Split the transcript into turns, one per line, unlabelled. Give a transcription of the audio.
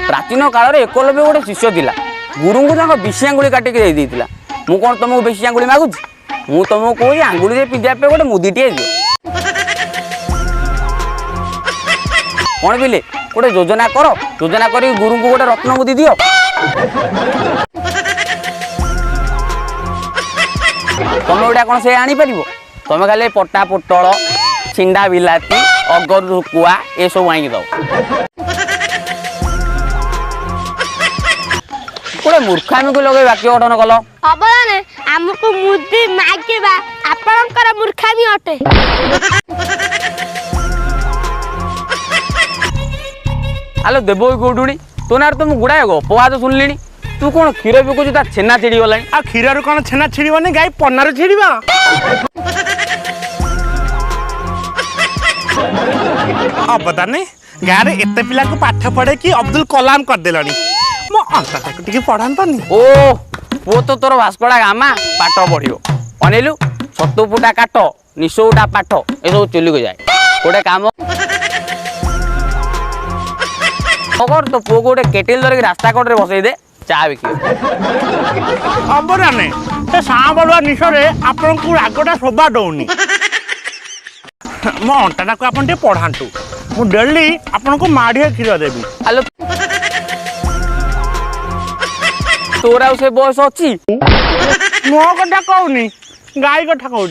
प्राचीन काल में एकलव्य गोटे शिष्य थिला गुरु को विशी आंगुली काटिक देता मु कौन तुमको बेसी आंगुली मागुची मु तुमको कौन आंगुली पिजा पे गोटे मुदीटे दियो कौन बिले गोटे योजना कर योजना कर गुरु को गोटे रत्न मुदी दियो तुम गोटा कौन से आनीपर तुम खाली पट्टा पोटल छिंडा बिलाती अगर रुकुआ ये सब आईक दो गोटे मूर्खामी को लगे वाक्य गठन कल
हम आमको मुदी मागिबा आपणकर मूर्खामी अटे
आलो देव कौटुणी तो ना तुम गुड़ाए गपवाद सुनली तू कौन क्षीर बिकुଛୁ ता छेना छिड़ी गला
आ क्षीर कौन छेना छिड़बनी गाई पन्नार छिड़बा हाँ पता नहीं गाँव में एत पिला को पाठ पढ़े कि अब्दुल कलाम करदेल मो अंतटा टी पढ़ानी
ओ पुओ तो तोर भास्कड़ा गामा पाठ पढ़ो अनिलु छतु फुटा काट निशोटा पाठ ये सब चुली को जाए गोटे काम अगर तो पुओ गोटे केटिल धरिक रास्ता कड़े बसई दे चा बिक
हम ना से साँ बलुआ निशरे आपन को रागटा शोभा दौनी मो अंटाटा को आप पढ़ातु मु डेली आपन को माढ़िया क्षीर देवी
हेलो तोरा से बयस अच्छी
मो कथा कहूनी गाई कथा कहूँ